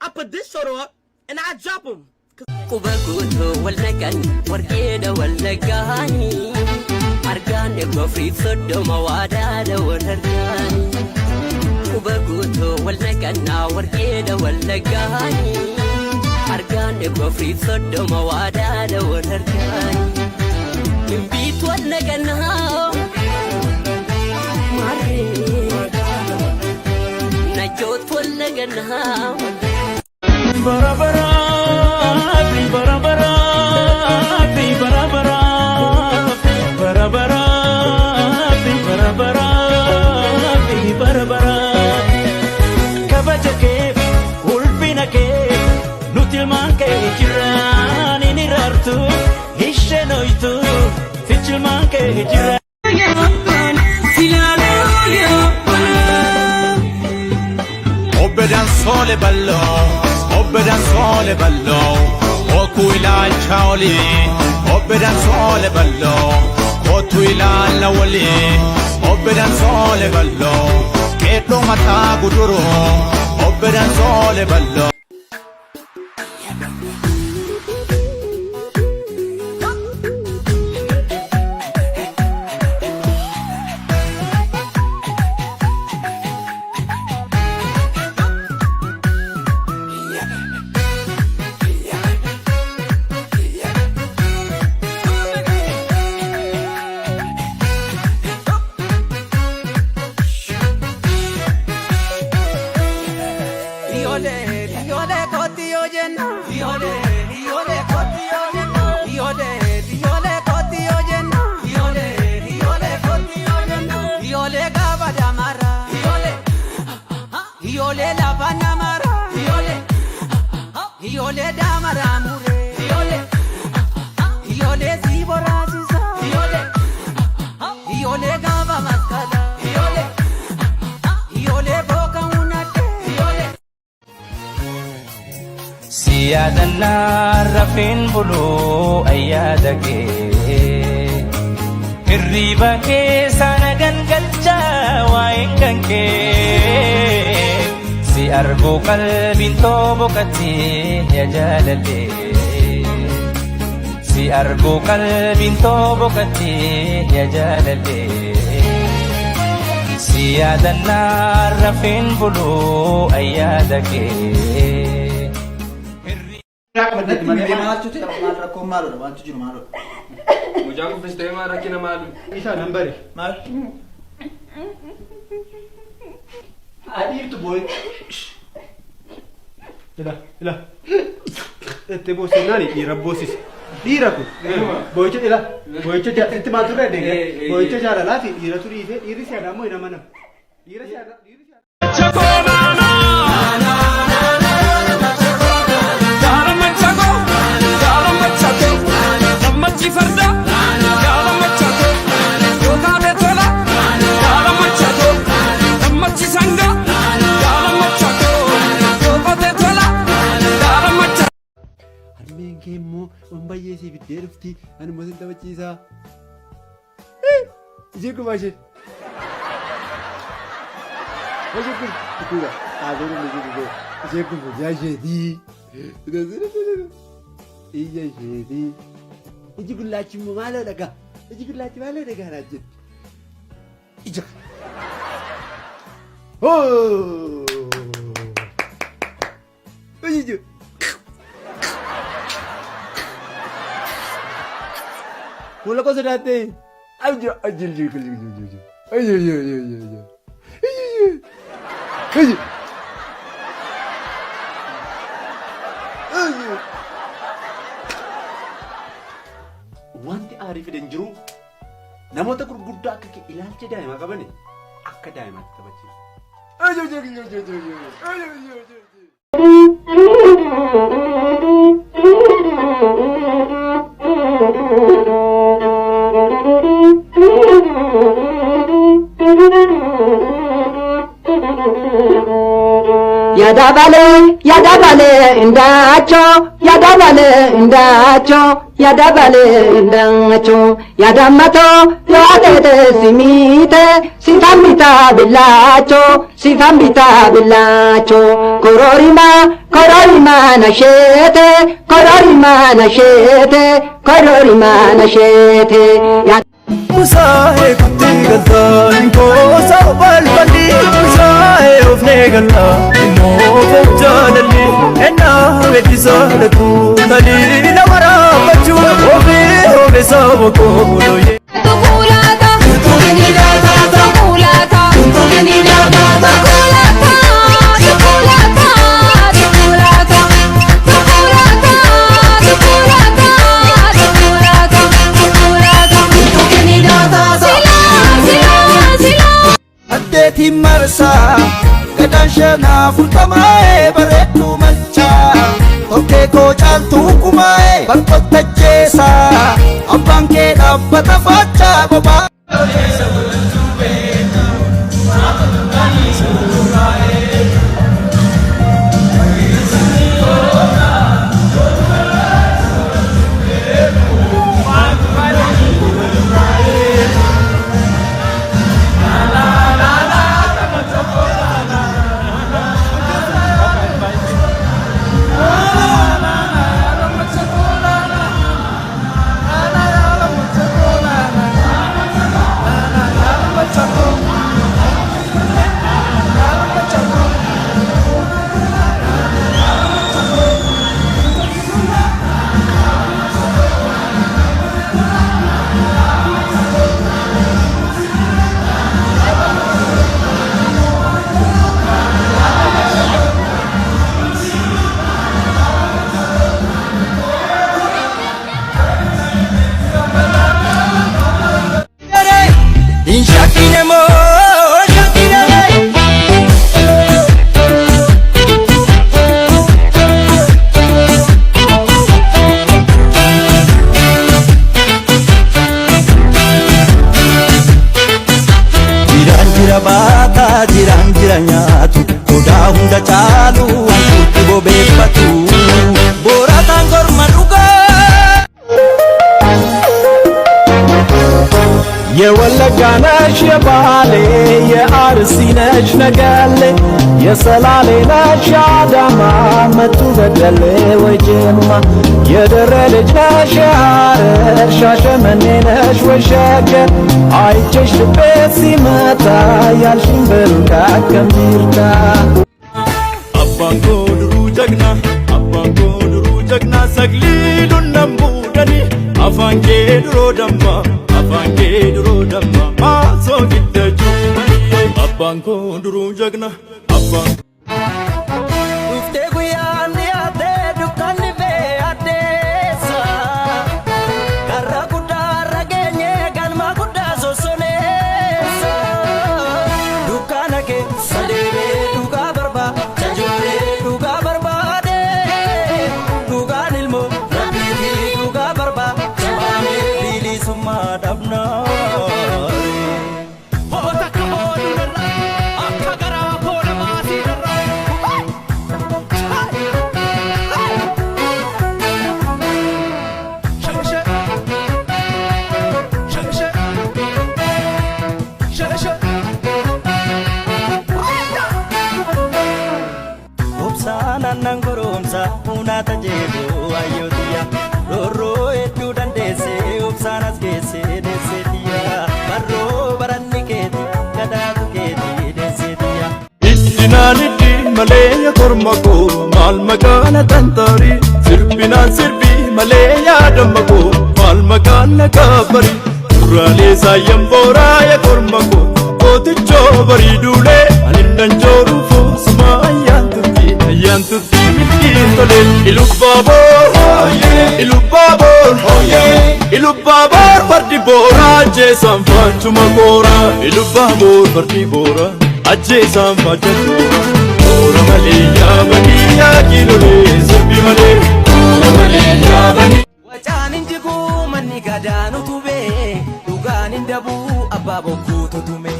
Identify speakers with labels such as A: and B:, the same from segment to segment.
A: I put this soda up and I drop him.
B: Kubakuto walnakan warkeda walnagani argane gofri sodoma wadada walhargani Kubakuto walnakan warkeda walnagani argane gofri sodoma wadada walhargani Imbit walnakan mare najot walnakan
C: bara bara bara bara bara bara bara bara bara bara bara bara kabajake ulbinake nutilmanke jirani nirartu hishenoitu fichilmanke jirani
D: Obbedan sole ballo Obbedan sole ballo Oku ilal chaoli Obbedan sole ballo Otu ilal lawali Obbedan sole ballo Keto mata guduro Obbedan sole ballo
C: Siyadana rafin bulu ayyadake Hirriba ke sanagan galcha wainganke Si argo kalbin to bukati ya jalale si argu qalbiin boqotte ya jalalle si yaadannaa rafeen buluu ayyaada kee.
E: Mujaku festema rakina malu.
A: Isa nambari. Mal. Adir tu boy. Ila. Ette bosi nani ira bosis. Ira ku. Boycha ila. Boycha ette matu ka denga. Boycha jara lati ira tu ri iri si ada mo ina mana. Ira si ada.
E: Chakona na. Machi farda yaala machako yoga betola yaala machako machi sanga yaala machako yoga betola yaala machako
A: Harmeen kee immoo waan baay'ee si biddee dhufti ani mootin taphachiisaa. Ishee kun baashee. Baashee kun kutuudha. Aadaan inni jiru ishee kun hojjaa isheetii. Ija isheetii. Iji gulaachi immoo maaloo dhagaa? Iji gulaachi maaloo dhagaa naa jedhu? Ija. Iji. Mula ko sodaate. Ayo. Wanti aariif fidan jiru namoota gurguddaa akka ilaalcha daa'imaa qabani akka daa'imaatti taphachiisu.
F: Yadabale indacho yadabale indacho yadamato yoatete simite sifambita bilacho kororima nashete
C: Musae kutigata inko sabal bandi musae ofnegala ino fojadali enna vetisaratu tali namara pachu obe sabko loye Marsa gadan shana futamae baretu mancha oke ko chantu kumae barkotta jesa abanke dabbata faccia baba jira nyaatu godaa hunda caalu wanti bobeeffatu boraataan korma dhugaa የወለጋ ነሽ የባሌ የአርሲ ነሽ ነገሌ የሰላሌ ነሽ አዳማ መቱ በደሌ ወይ ጅማ የደሬ ልጅ ነሽ ሐረር ሻሸመኔ ነሽ ወይ ሸገር አይቼሽ ልቤ ሲመታ ያልሽኝ በሩቅ ከሚርታ
D: አባንጎ ድሩ ጀግና አባንጎ ድሩ ጀግና ሰግሊሉን ነምቡደኒ አፋንኬ ድሮ ደማ አፋንኬ ድሮ ደማ ማሶ ጊደጁ አባንጎ ድሩ ጀግና አባን
B: ዱፍቴ ጉያን ያቴ ዱካን ቤ አዴሳ ጋራ ጉዳ ረገኘ ጋልማ ጉዳ ሶሶኔሳ ዱካነ ኬ ሰዴቤ ዱጋ በርባ ቸጆሬ ዱጋ በርባዴ ዱጋን ኢልሞ ረቢቲ ዱጋ በርባ ቸባኔ ቢሊሱማ ዳብናሬ Nangoromsa unata jeedu ayotiya roro eddu dandeesse obsanas geesse deessetiya barro baranni keeti gadaatu keeti deessetiya
D: Iddinaaniddi malee kormako maal makaana tantaari sirbinaan sirbi malee yaadamako maal makaana kaabari duraalee saayyan booraaya kormako kootichoo bariiduulee anindan jooruufoo suma ayyaantutti mittiin tole ilubbaabor fardi boora ajjeesaan faachuma koora ilubbaabor fardi boora ajjeesaan faachuma koora malee yaabanii yaakiilolee sirbi malee koora malee yaabanii
B: wacaan injiguu manni gadaanu tubee dhugaan indabuu abbaa bokkuu tutume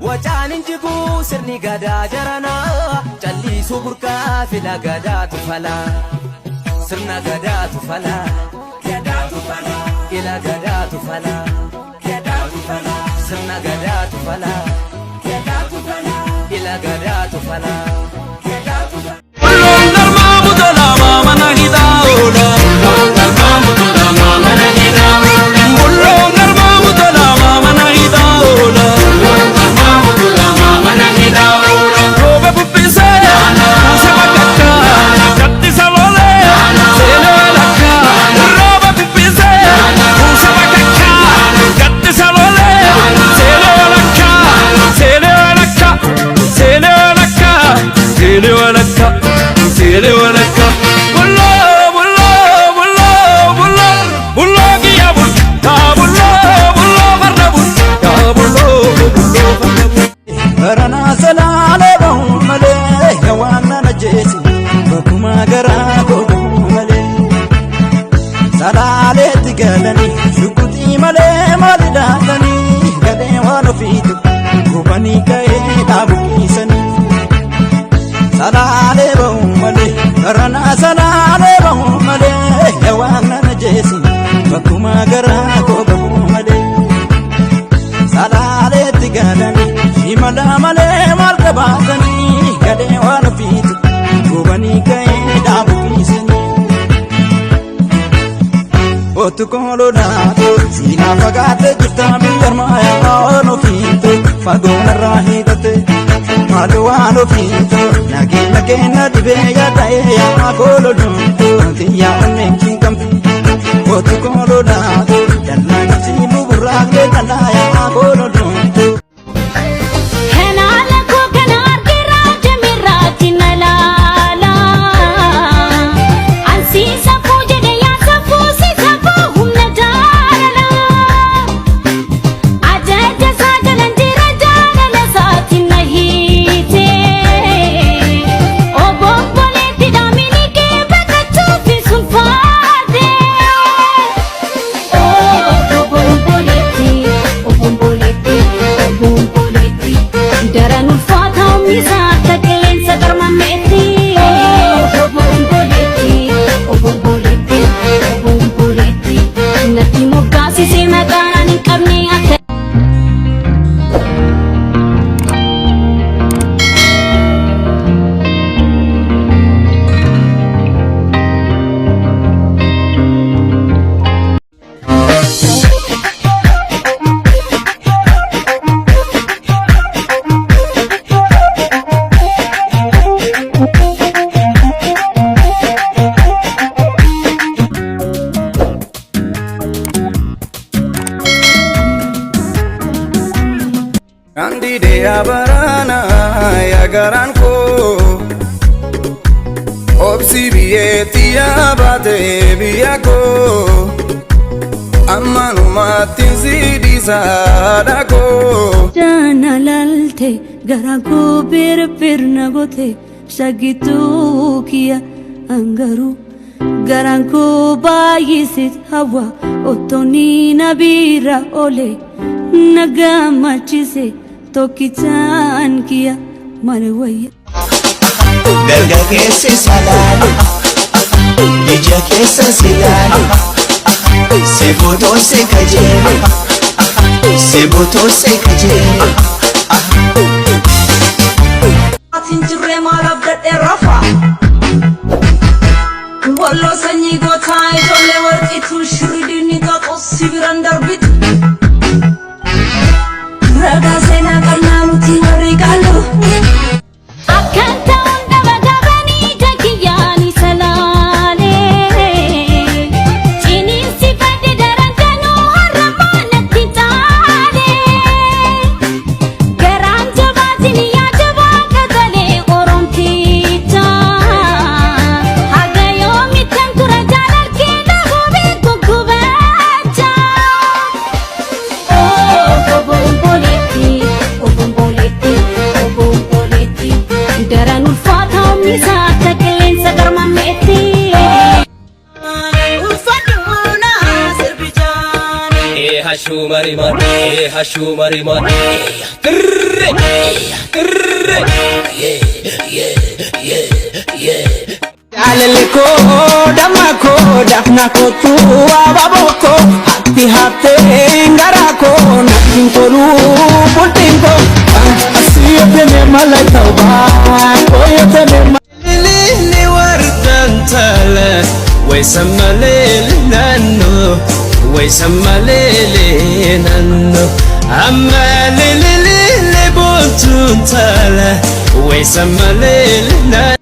B: wacaan injiguu sirni gadaa jaranaa calliisuu burqaa fila gadaatu falaa sirna gadaatu falaa gadaatu falaa ila gadaatu falaa gadaatu falaa sirna gadaatu falaa gadaatu falaa ila gadaatu falaa gadaatu falaa
E: Ulloon galmaa butolama mana hidhaa'oodha Ulloon galmaa butolama mana hidhaa'oodha Ulloon galmaa butolama mana hidhaa'oodha Ulloon galmaa butolama mana hidhaa'oodha Roobe bubbisee kuuse bakkakka jattisa lolee seenee lakka Roobe bubbisee kuuse bakkakka jattisa lolee seenee lakka seenee lakka seenee lakka seenee lakka seenee lakka bullo bullo bullo bullo bullo giya bul ta bullo bullo farda bul ta bullo bullo farda bul
C: Barana salale bahu male yawana najesi bakuma gara kodu male salale tigalani shukuti male malidani gade wano fitu kubani kae abukisani salale bahu male barana salale bahu male yawana najesi bakuma gara kodu male salale tigalani imala male malka baatani gade wano fitu kubani kae abukisani otu kolo nato sina fagate jutta biyar maya wano fitu fagona rahitate malu wano fitu nagi nagena dibe ya dae ya kolo duntu tiya onen kinkam otu kolo nato dalla chimu burage dalla ya kolo duntu ya barana ya garanko obsi biyeti ya bate biyako amanu matin zidi sadako
G: jana lalte garako bir nagote shagitu kiya angaru garanko bayisit hawa otoni nabira ole nagamachise tokichan kiya marwaya
C: garga kese salale ija kesa silale seboto se kajere
G: atinjire malabde rafa wallo sanyi gotai dole warqitu shiridini ka qosibiran darbit raga sena karnamuti warigalo akanta onda bagabani takiyani salale chini sifati darantano haramana titale garanja batini ya jaba katale orontita hagayo mitan kurajalar kina gobe kukubacha obomboleti daranul fata misa taklen sagar mameti ufatuna sirbijani
B: hashu mariman
C: aleleko damako dafnako tu ababoko hati hate ngarako nakintolu bultinko asiyotene malatauba koyotene
B: lili wardantala waysammalele nanno amma lili bontuntala waysammalele nanno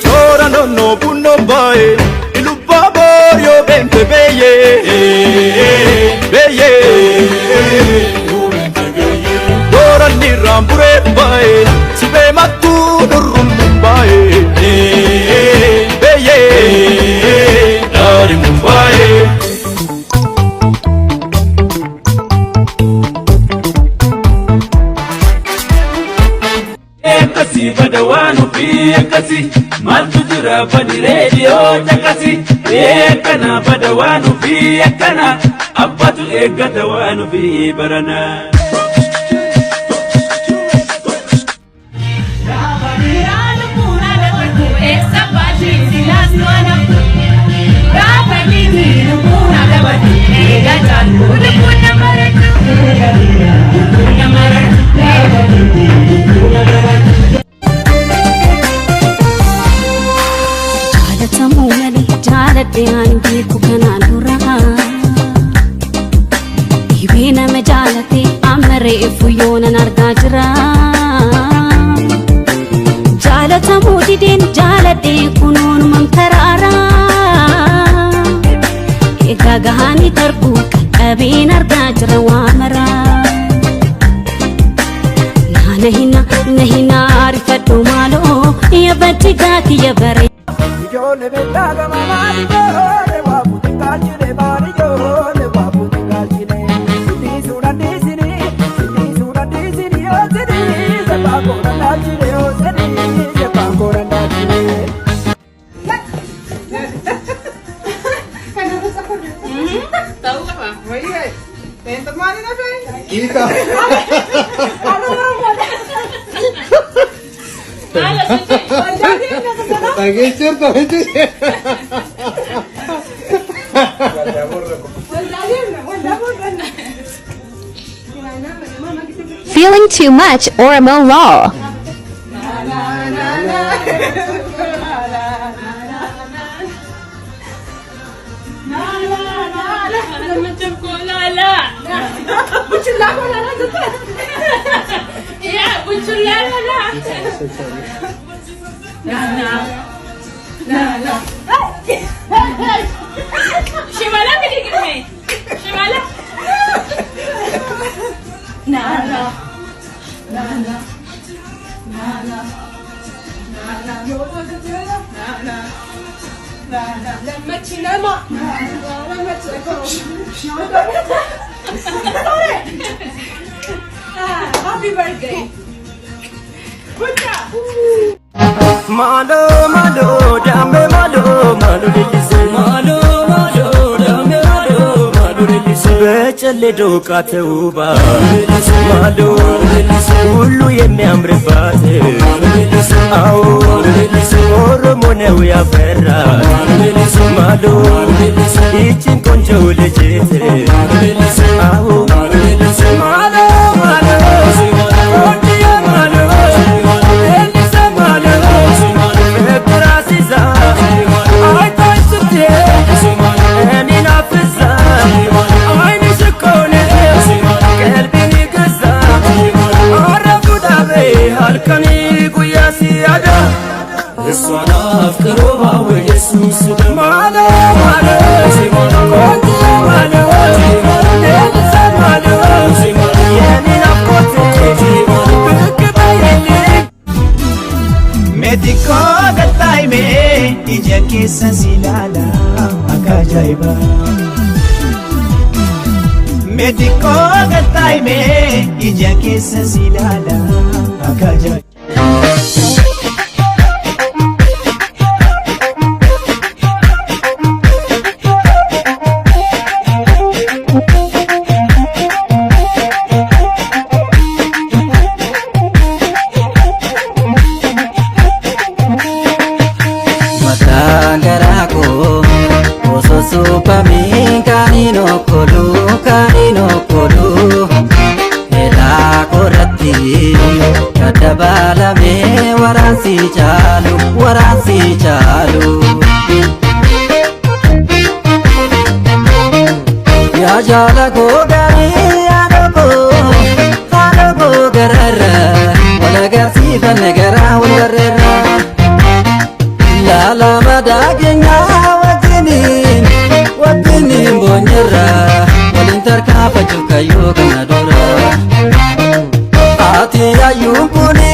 D: Chora no bunno bae ilupa borio bente beye Chora ni rambure bae sibe matu durum bae beye dari mumbai
E: Kasi badawanu fi kasi mal tujra badi radio takasi ekana badawanu fi ekana abatu egadawanu fi barana
G: jaladde kukanandura ibina me jalate amare fuyona nargajra jalata mudiden jaladde kunun mantarara egagahani darbu abin argajra wamara nahina arifatu malo yabatiga kiyabare
C: Jole betaga mamari jole wapu tingajine mari jole wapu tingajine Sini sudan di sini o sini sepako nandajine o sini sepako nandajine
H: Tahu apa? Oh iya, yang temanin apa?
A: Kita. Tagecer.
F: Feeling too much or a law.
H: La. Happy birthday.
B: Malo malo dame malo malo delise malo malo dame malo malo delise በጨሌ ዶቃ ተውባ ማሎ ሁሉ የሚያምርባት አዎ ኦሮሞ ነው ያፈራት ማሎ ይችን ቆንጆ ልጅት አዎ ማሎ ማሎ ቆንጆ ማሎ ኤልሳ ማሎ ፍቅር አሲዛ አይታይ ስትሄ እኔን አፍዛ አይንሽ እኮ ነው ቀልቤን ገዛ አረጉ ዳቤ halkani guyyaa siyaada እሷን አፍቅሮ ባወ ኢየሱስ ማለ ማለ ቆንጆ ማለ ኤልሳ ማለ የኔን አፍቆቴ ብቅ በይልኝ
C: Mediko gattaime ija keessa silala akka ajaa'iba. Mediko gattaime ija keessa silala akka ajaa'iba.
B: Kadabalame waransi chalu ya jala go gari alogo garara wala garsi fanagara walrera la la madagenya wagini bonyera walintar ka pachukayo kanadora ati ayunkuni